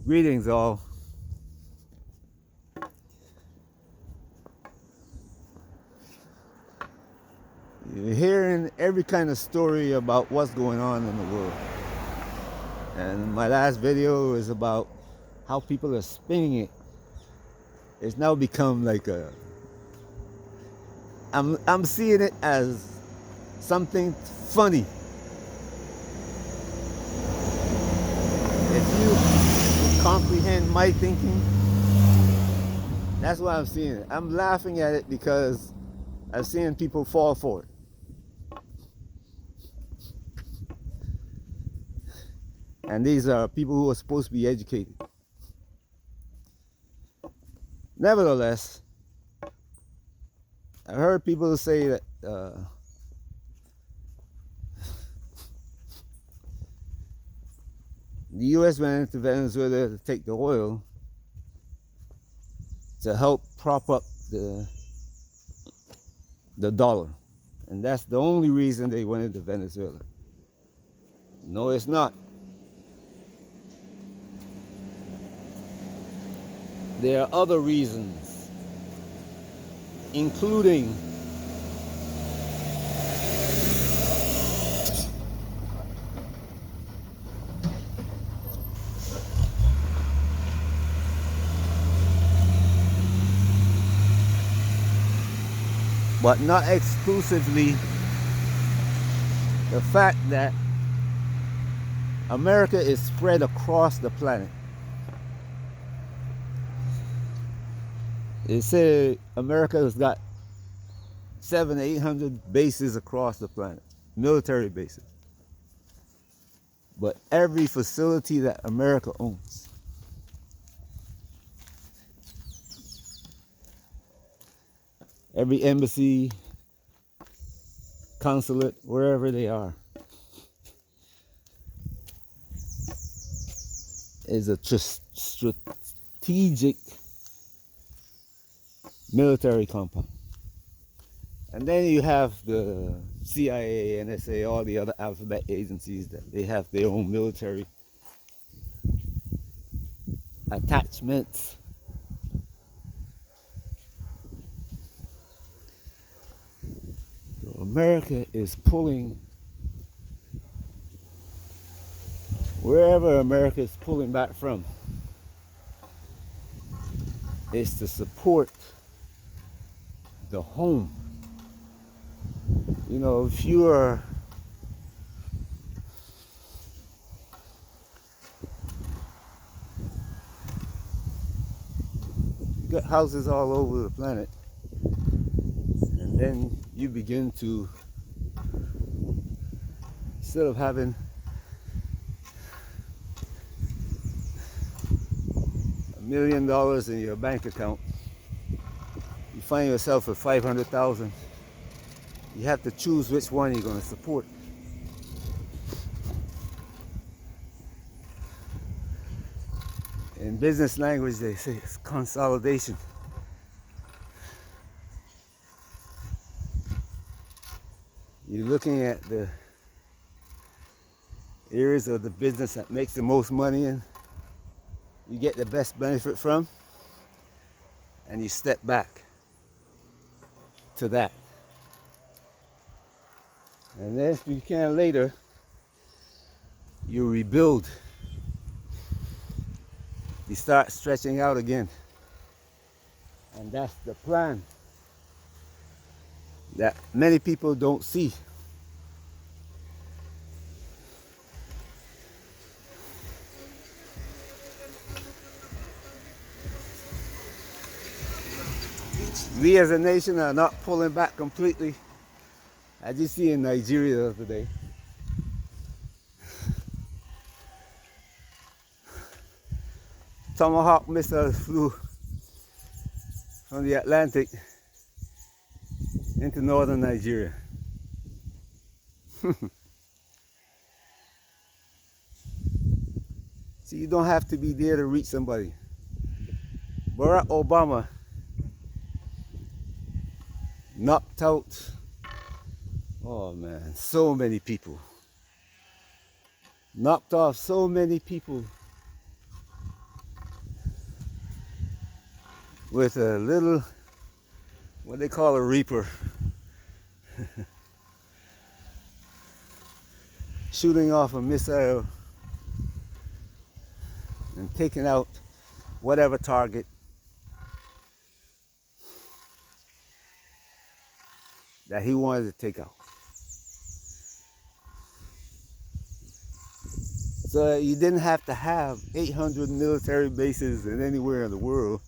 Greetings, all. You're hearing every kind of story about what's going on in the world. And my last video is about how people are spinning it. It's now become like a. I'm seeing it as something funny. If you comprehend my thinking, that's what I'm seeing. I'm laughing at it because I'm seeing people fall for it. And these are people who are supposed to be educated. Nevertheless, I heard people say that the U.S. went into Venezuela to take the oil to help prop up the dollar. And that's the only reason they went into Venezuela. No, it's not. There are other reasons, including but not exclusively the fact that America is spread across the planet. They say America has got 700 to 800 bases across the planet, military bases. But every facility that America owns, every embassy, consulate, wherever they are, is a strategic military compound. And then you have the CIA, NSA, all the other alphabet agencies that they have their own military attachments. So America is pulling, wherever America is pulling back from, is to support the home. You know, if you are you got houses all over the planet, and then you begin to, instead of having $1 million in your bank account, you find yourself with 500,000. You have to choose which one you're going to support. In business language, they say it's consolidation. You're looking at the areas of the business that makes the most money and you get the best benefit from, and you step back to that. And then if you can later, you rebuild. You start stretching out again. And that's the plan that many people don't see. We as a nation are not pulling back completely. As you see in Nigeria the other day. Tomahawk missiles flew from the Atlantic into northern Nigeria. See, you don't have to be there to reach somebody. Barack Obama knocked out, oh man, so many people. Knocked off so many people with a little, what they call a reaper, shooting off a missile and taking out whatever target that he wanted to take out. So you didn't have to have 800 military bases in anywhere in the world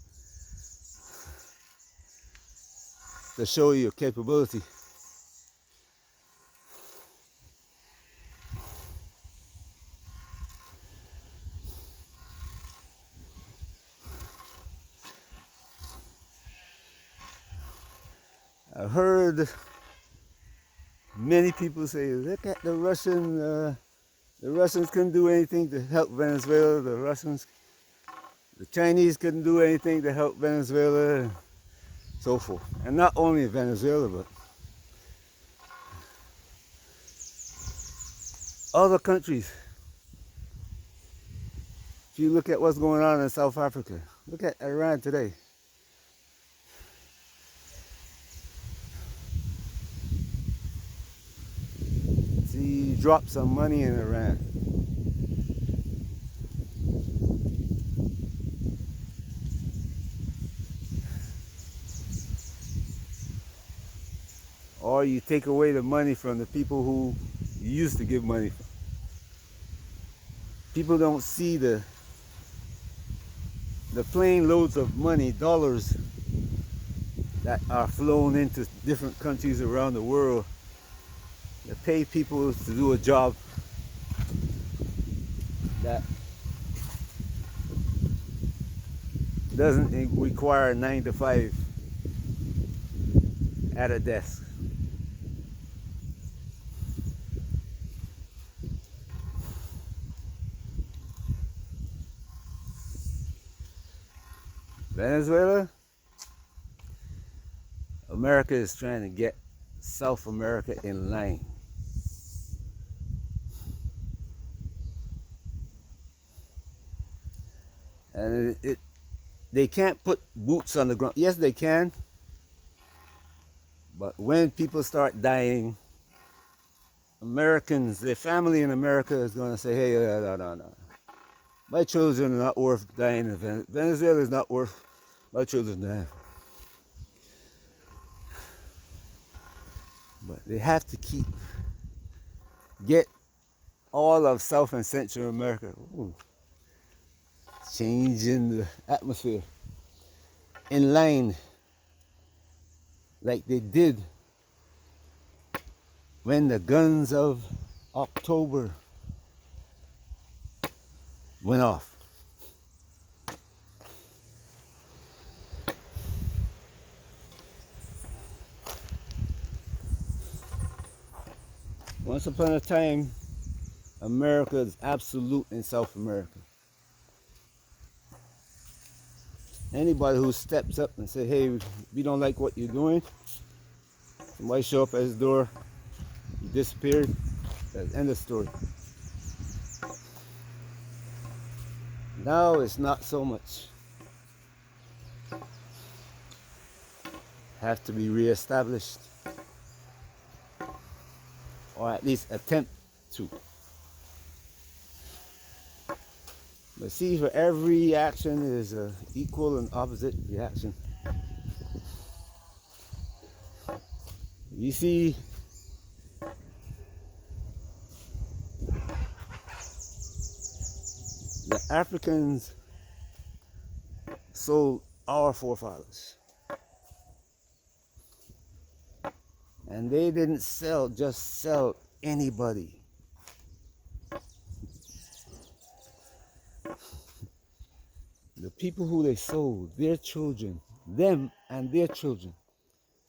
to show your capability. I've heard many people say, look at the Russians couldn't do anything to help Venezuela, the Chinese couldn't do anything to help Venezuela, and so forth. And not only Venezuela, but other countries. If you look at what's going on in South Africa, look at Iran today. See, you drop some money in Iran. Or you take away the money from the people who you used to give money from. People don't see the plane loads of money, dollars, that are flown into different countries around the world that pay people to do a job that doesn't require 9 to 5 at a desk. Venezuela, America is trying to get South America in line. And they can't put boots on the ground. Yes, they can. But when people start dying, Americans, their family in America is going to say, hey, no. My children are not worth dying in Venezuela. Venezuela is not worth my children dying. But they have to get all of South and Central America, changing the atmosphere, in line like they did when the guns of October went off. Once upon a time, America is absolute in South America. Anybody who steps up and say, hey, we don't like what you're doing, somebody show up at his door, he disappeared, that's the end of the story. Now it's not so much. Have to be reestablished, or at least attempt to. But see, for every action is an equal and opposite reaction. You see, the Africans sold our forefathers. And they didn't just sell anybody. The people who they sold, their children, them and their children,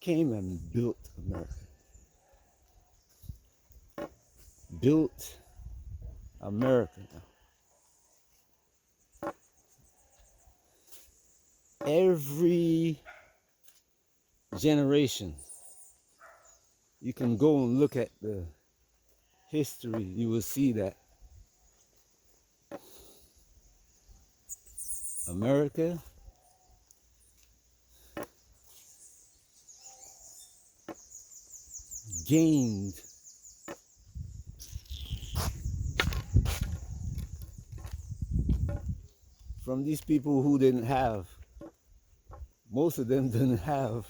came and built America. Built America. Every generation, you can go and look at the history, you will see that America gained from these people who didn't have, most of them didn't have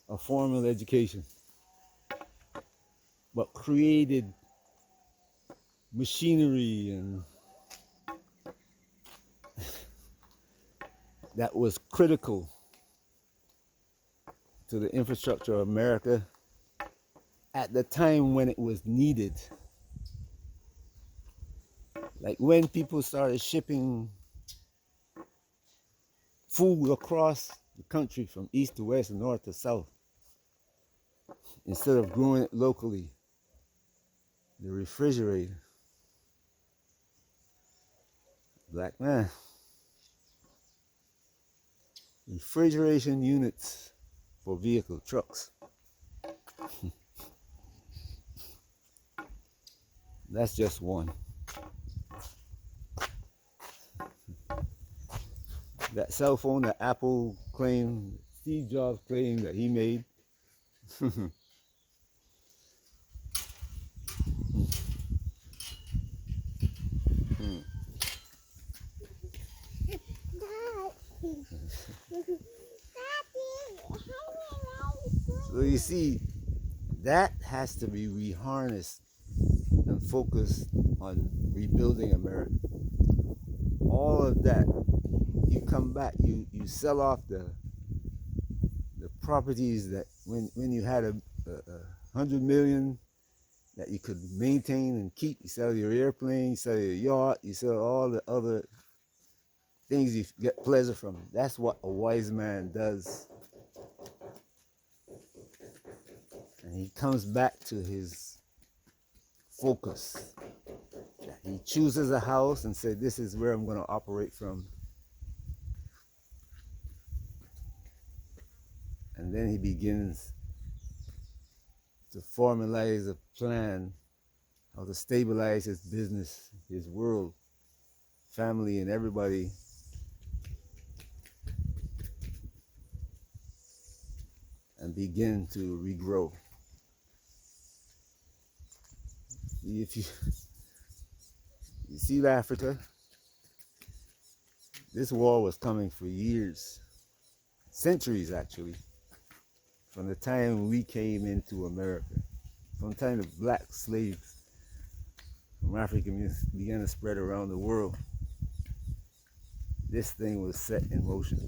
a formal education, but created machinery and that was critical to the infrastructure of America at the time when it was needed. Like when people started shipping food across the country from east to west and north to south, instead of growing it locally, the refrigerator, black man, refrigeration units for vehicle trucks. That's just one. That cell phone that Apple claimed, Steve Jobs claimed that he made. So you see, that has to be reharnessed and focused on rebuilding America. All of that, you come back, you sell off the properties that when you had a 100 million that you could maintain and keep, you sell your airplane, you sell your yacht, you sell all the other things you get pleasure from. That's what a wise man does. And he comes back to his focus. He chooses a house and says, this is where I'm going to operate from. And then he begins to formalize a plan how to stabilize his business, his world, family, and everybody. And begin to regrow. If you see Africa, this war was coming for years, centuries actually, from the time we came into America, from the time the black slaves from Africa began to spread around the world. This thing was set in motion.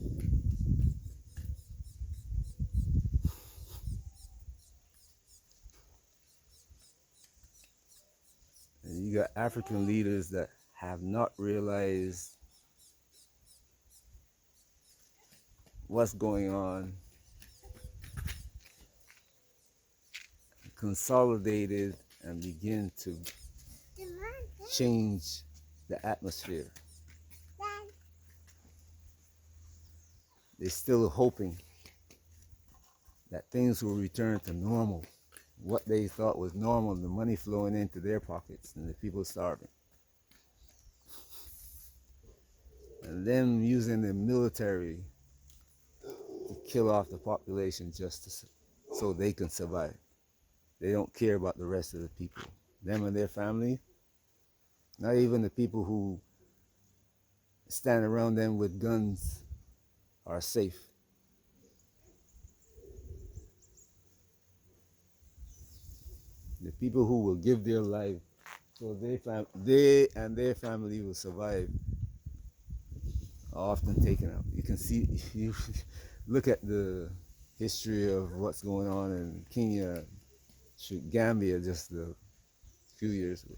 And you got African leaders that have not realized what's going on, consolidated, and begin to change the atmosphere. They're still hoping that things will return to normal, what they thought was normal, the money flowing into their pockets and the people starving. And them using the military to kill off the population just so they can survive. They don't care about the rest of the people. Them and their family, not even the people who stand around them with guns are safe. The people who will give their life so they and their family will survive are often taken out. You can see, if you look at the history of what's going on in Kenya, Gambia just a few years ago.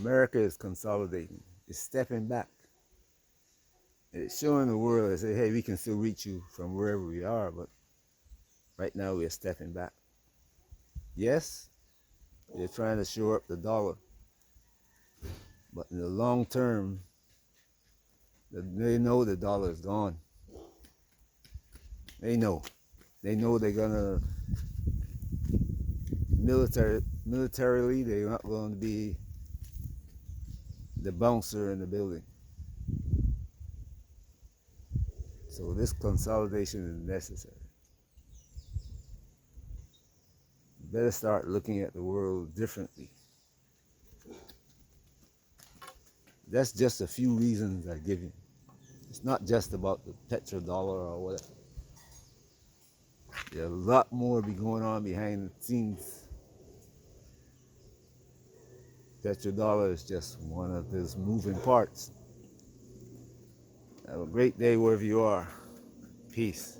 America is consolidating. It's stepping back. It's showing the world and say, hey, we can still reach you from wherever we are, but right now we're stepping back. Yes, they're trying to shore up the dollar, but in the long term, they know the dollar is gone. They know. They know they're gonna militarily, they're not going to be the bouncer in the building. So this consolidation is necessary. You better start looking at the world differently. That's just a few reasons I give you. It's not just about the petrodollar or whatever. There's a lot more be going on behind the scenes. Petrodollar is just one of those moving parts. Have a great day wherever you are. Peace.